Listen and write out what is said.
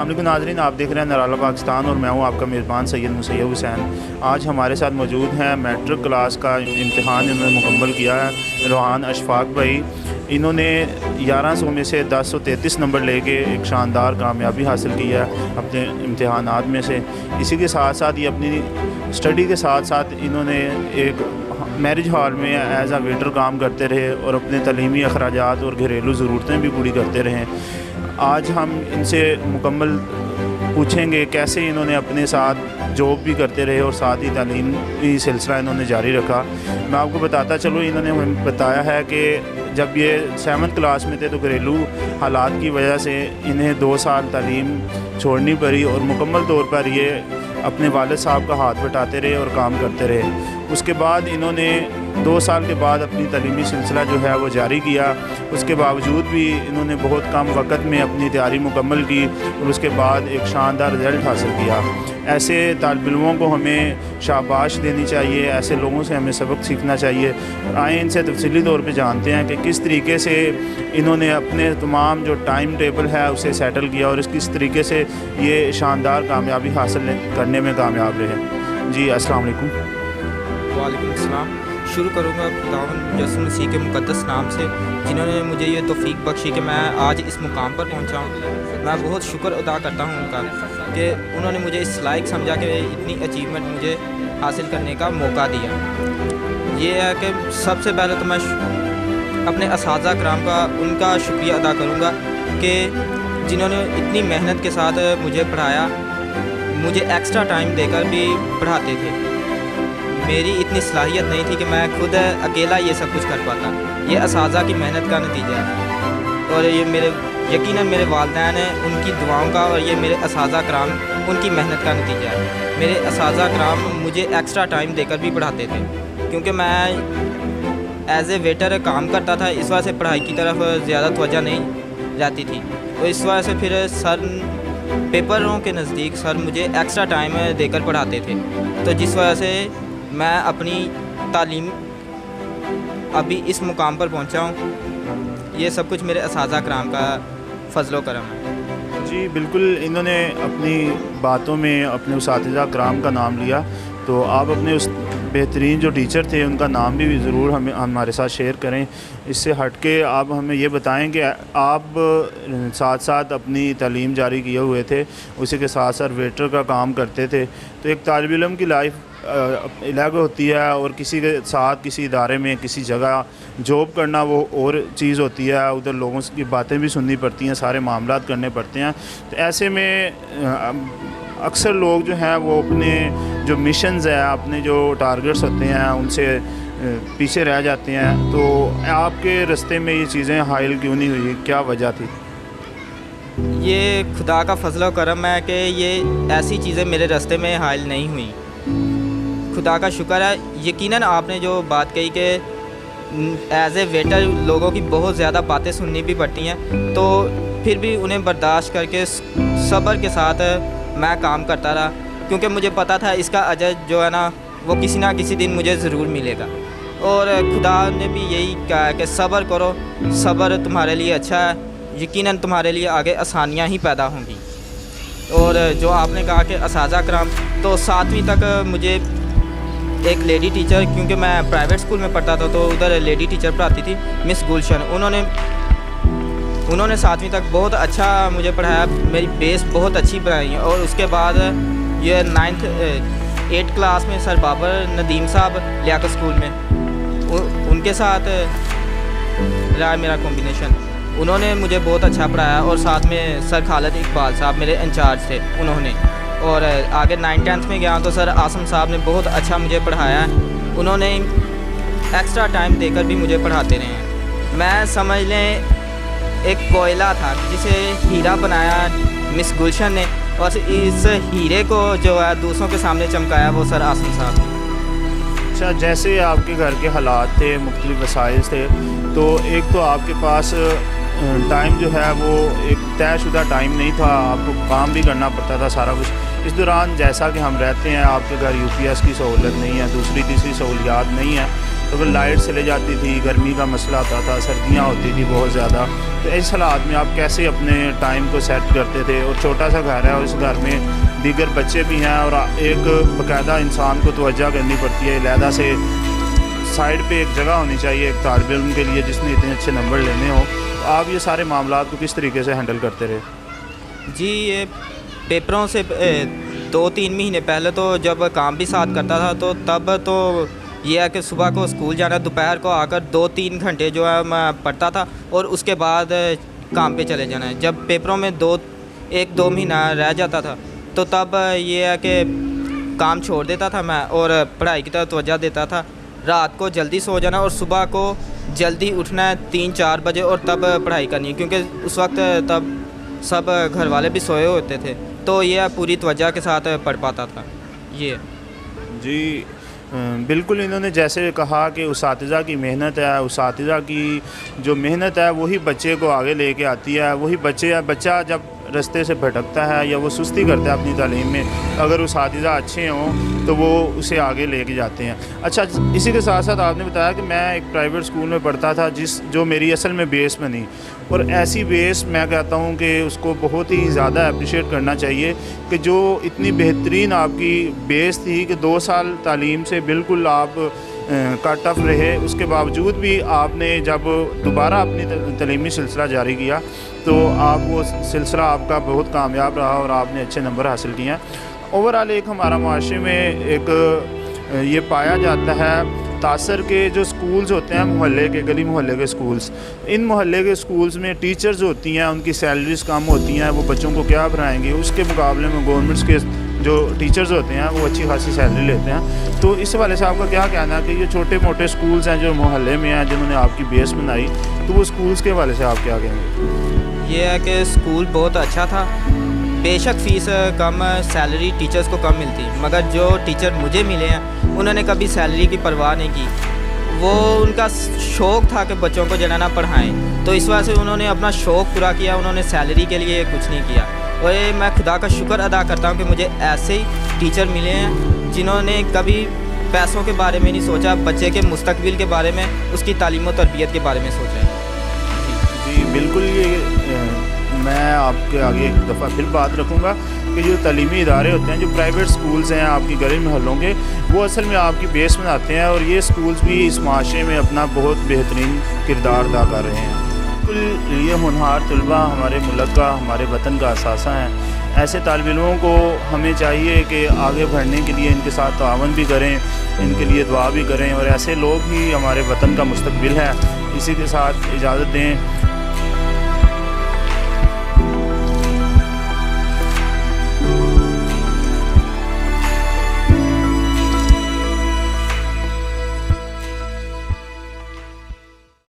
अस्सलाम वालेकुम नाज़रीन, आप देख रहे हैं नराला पाकिस्तान और मैं हूं आपका मेज़बान सैयद मुसैयब हुसैन। आज हमारे साथ मौजूद हैं मैट्रिक क्लास का इम्तिहान इन्होंने मुकम्मल किया है रोहान अशफाक भाई। इन्होंने 1100 में से 1033 नंबर लेके एक शानदार कामयाबी हासिल की है अपने इम्तिहानात में से। इसी के साथ साथ ये अपनी स्टडी के साथ साथ इन्होंने एक मैरिज हॉल में एज आ वेटर काम करते रहे और अपने तलीमी अखराजात और घरेलू ज़रूरतें भी पूरी करते रहे। आज हम इनसे मुकम्मल पूछेंगे कैसे इन्होंने अपने साथ जॉब भी करते रहे और साथ ही तालीमी सिलसिला इन्होंने जारी रखा। मैं आपको बताता चलूँ, इन्होंने हमें बताया है कि जब ये 7th क्लास में थे तो घरेलू हालात की वजह से इन्हें 2 साल तालीम छोड़नी पड़ी और मुकम्मल तौर पर ये अपने वालिद साहब का हाथ बटाते रहे और काम करते रहे। उसके बाद इन्होंने 2 साल के बाद अपनी तालीमी सिलसिला जो है वो जारी किया। उसके बावजूद भी इन्होंने बहुत कम वक्त में अपनी तैयारी मुकम्मल की और उसके बाद एक शानदार रिज़ल्ट हासिल किया। ऐसे तालिब इल्मों को हमें शाबाश देनी चाहिए, ऐसे लोगों से हमें सबक सीखना चाहिए। आए इनसे तफसीली तौर पे जानते हैं कि किस तरीके से इन्होंने अपने तमाम जो टाइम टेबल है उसे सेटल किया और किस तरीके से ये शानदार कामयाबी हासिल करने में कामयाब रहे। जी अस्सलाम वालेकुम। वालेकुम अस्सलाम। शुरू करूँगा खुदावंद मुजस्सिम मसीह के मुक़द्दस नाम से, जिन्होंने मुझे ये तौफ़ीक बख्शी कि मैं आज इस मुकाम पर पहुँचा हूँ। मैं बहुत शुक्र अदा करता हूँ उनका कि उन्होंने मुझे इस लायक समझा कि इतनी अचीवमेंट मुझे हासिल करने का मौका दिया। ये है कि सबसे पहले तो मैं अपने असातिज़ा कराम का उनका शुक्रिया अदा करूँगा कि जिन्होंने इतनी मेहनत के साथ मुझे पढ़ाया, मुझे एक्स्ट्रा टाइम देकर भी पढ़ाते थे। मेरी इतनी सलाहियत नहीं थी कि मैं खुद अकेला ये सब कुछ कर पाता। ये असातिज़ा की मेहनत का नतीजा है और ये मेरे यकीनन मेरे वालिदैन हैं उनकी दुआओं का और ये मेरे असातिज़ा कराम उनकी मेहनत का नतीजा है। मेरे असातिज़ा कराम मुझे एक्स्ट्रा टाइम देकर भी पढ़ाते थे क्योंकि मैं एज ए वेटर काम करता था। इस वजह से पढ़ाई की तरफ ज़्यादा तवज्जो नहीं जाती थी, तो इस वजह से फिर सर पेपरों के नज़दीक सर मुझे एक्स्ट्रा टाइम देकर पढ़ाते थे, तो जिस वजह से मैं अपनी तालीम अभी इस मुकाम पर पहुंचा हूं। ये सब कुछ मेरे असातिज़ा कराम का फ़ज़्ल-ओ करम है। जी बिल्कुल, इन्होंने अपनी बातों में अपने असातिज़ा कराम का नाम लिया, तो आप अपने उस बेहतरीन जो टीचर थे उनका नाम भी ज़रूर हमारे साथ शेयर करें। इससे हट के आप हमें ये बताएं कि आप साथ साथ अपनी तालीम जारी किए हुए थे, उसी के साथ साथ वेटर का काम करते थे। तो एक तालिब इल्म की लाइफ अलग होती है और किसी के साथ किसी इदारे में किसी जगह जॉब करना वो और चीज़ होती है। उधर लोगों की बातें भी सुननी पड़ती हैं, सारे मामलात करने पड़ते हैं। तो ऐसे में अक्सर लोग जो हैं वो अपने जो मिशंस हैं, अपने जो टारगेट्स होते हैं उनसे पीछे रह जाते हैं। तो आपके रास्ते में ये चीज़ें हाइल क्यों नहीं हुई, क्या वजह थी? ये खुदा का फ़ज़्ल-ओ करम है कि ये ऐसी चीज़ें मेरे रास्ते में हाइल नहीं हुई। खुदा का शुक्र है। यकीनन आपने जो बात कही कि एज ए वेटर लोगों की बहुत ज़्यादा बातें सुननी भी पड़ती हैं, तो फिर भी उन्हें बर्दाश्त करके सब्र के साथ मैं काम करता रहा, क्योंकि मुझे पता था इसका अजर जो है ना वो किसी ना किसी दिन मुझे ज़रूर मिलेगा। और खुदा ने भी यही कहा है कि सब्र करो, सब्र तुम्हारे लिए अच्छा है, यकीनन तुम्हारे लिए आगे आसानियाँ ही पैदा होंगी। और जो आपने कहा कि असातिज़ा कराम, तो 7वीं तक मुझे एक लेडी टीचर, क्योंकि मैं प्राइवेट स्कूल में पढ़ता था तो उधर लेडी टीचर पढ़ाती थी, मिस गुलशन। उन्होंने 7वीं तक बहुत अच्छा मुझे पढ़ाया, मेरी बेस बहुत अच्छी बनाई है। और उसके बाद ये 8th क्लास में सर बाबर नदीम साहब लियाकत स्कूल में उनके साथ रहा मेरा कॉम्बिनेशन। उन्होंने मुझे बहुत अच्छा पढ़ाया और साथ में सर खालिद इकबाल साहब मेरे इंचार्ज थे उन्होंने। और आगे 9th-10th में गया तो सर आसम साहब ने बहुत अच्छा मुझे पढ़ाया। उन्होंने एक्स्ट्रा टाइम देकर भी मुझे पढ़ाते रहे हैं। मैं समझ लें एक कोयला था जिसे हीरा बनाया मिस गुलशन ने, और इस हीरे को जो है दूसरों के सामने चमकाया वो सर आसम साहब ने। अच्छा, जैसे आपके घर के हालात थे, मुख्तलिफ वसाइल थे, तो एक तो आपके पास टाइम जो है वो एक तयशुदा टाइम नहीं था, आपको काम भी करना पड़ता था सारा कुछ। इस दौरान जैसा कि हम रहते हैं, आपके घर UPS की सहूलत नहीं है, दूसरी तीसरी सहूलियात नहीं है, تو پھر لائٹ چلے جاتی تھی، گرمی کا مسئلہ آتا تھا، سردیاں ہوتی تھی بہت زیادہ. تو اس حالات میں آپ کیسے اپنے ٹائم کو سیٹ کرتے تھے؟ اور چھوٹا سا گھر ہے اور اس گھر میں دیگر بچے بھی ہیں اور ایک باقاعدہ انسان کو توجہ کرنی پڑتی ہے. علیحدہ سے سائڈ پہ ایک جگہ ہونی چاہیے ایک طالب علم کے لیے جس نے اتنے اچھے نمبر لینے ہوں. تو آپ یہ سارے معاملات کو کس طریقے سے ہینڈل کرتے رہے؟ جی یہ پیپروں سے 2-3 مہینے پہلے تو جب کام بھی ساتھ کرتا تھا تو تب تو یہ ہے کہ صبح کو اسکول جانا، دوپہر کو آ کر 2-3 گھنٹے جو ہے میں پڑھتا تھا اور اس کے بعد کام پہ چلے جانا ہے. جب پیپروں میں 1-2 مہینہ رہ جاتا تھا تو تب یہ ہے کہ کام چھوڑ دیتا تھا میں اور پڑھائی کی طرف توجہ دیتا تھا. رات کو جلدی سو جانا اور صبح کو جلدی اٹھنا ہے 3-4 بجے اور تب پڑھائی کرنی ہے، کیونکہ اس وقت تب سب گھر والے بھی سوئے ہوتے تھے تو یہ پوری توجہ کے ساتھ پڑھ پاتا تھا. یہ جی بالکل، انہوں نے جیسے کہا کہ اساتذہ کی محنت ہے، اساتذہ کی جو محنت ہے وہی بچے کو آگے لے کے آتی ہے. وہی بچہ جب رستے سے بھٹکتا ہے یا وہ سستی کرتا ہے اپنی تعلیم میں، اگر اساتذہ اچھے ہوں تو وہ اسے آگے لے کے جاتے ہیں. اچھا، اسی کے ساتھ ساتھ آپ نے بتایا کہ میں ایک پرائیویٹ اسکول میں پڑھتا تھا جو میری اصل میں بیس بنی، اور ایسی بیس میں کہتا ہوں کہ اس کو بہت ہی زیادہ اپریشیٹ کرنا چاہیے کہ جو اتنی بہترین آپ کی بیس تھی کہ 2 سال تعلیم سے بالکل آپ کٹ آف رہے، اس کے باوجود بھی آپ نے جب دوبارہ اپنی تعلیمی سلسلہ جاری کیا تو وہ سلسلہ آپ کا بہت کامیاب رہا اور آپ نے اچھے نمبر حاصل کیے ہیں. اوورآل ایک ہمارا معاشرے میں ایک یہ پایا جاتا ہے تاثر کے جو سکولز ہوتے ہیں محلے کے، گلی محلے کے سکولز، ان محلے کے سکولز میں ٹیچرز ہوتی ہیں، ان کی سیلریز کم ہوتی ہیں، وہ بچوں کو کیا پڑھائیں گے. اس کے مقابلے میں گورنمنٹس کے جو ٹیچرز ہوتے ہیں وہ اچھی خاصی سیلری لیتے ہیں. تو اس حوالے سے آپ کا کیا کہنا ہے کہ یہ چھوٹے موٹے سکولز ہیں جو محلے میں ہیں جنہوں نے آپ کی بیس بنائی، تو وہ سکولز کے حوالے سے آپ کیا کہیں گے؟ یہ ہے کہ اسکول بہت اچھا تھا، بے شک فیس کم، سیلری ٹیچرز کو کم ملتی، مگر جو ٹیچر مجھے ملے ہیں انہوں نے کبھی سیلری کی پرواہ نہیں کی. وہ ان کا شوق تھا کہ بچوں کو جنانا پڑھائیں، تو اس وجہ سے انہوں نے اپنا شوق پورا کیا، انہوں نے سیلری کے لیے کچھ نہیں کیا. اور میں خدا کا شکر ادا کرتا ہوں کہ مجھے ایسے ہی ٹیچر ملے ہیں جنہوں نے کبھی پیسوں کے بارے میں نہیں سوچا، بچے کے مستقبل کے بارے میں، اس کی تعلیم و تربیت کے بارے میں سوچا ہے. جی بالکل، یہ میں آپ کے آگے ایک دفعہ پھر بات رکھوں گا کہ جو تعلیمی ادارے ہوتے ہیں، جو پرائیویٹ سکولز ہیں آپ کی گلی محلوں کے، وہ اصل میں آپ کی بیس بناتے ہیں اور یہ سکولز بھی اس معاشرے میں اپنا بہت بہترین کردار ادا کر رہے ہیں. بالکل، یہ ہونہار طلبہ ہمارے ملک کا، ہمارے وطن کا اثاثہ ہیں. ایسے طالب علموں کو ہمیں چاہیے کہ آگے بڑھنے کے لیے ان کے ساتھ تعاون بھی کریں، ان کے لیے دعا بھی کریں، اور ایسے لوگ ہی ہمارے وطن کا مستقبل ہے. اسی کے ساتھ اجازت دیں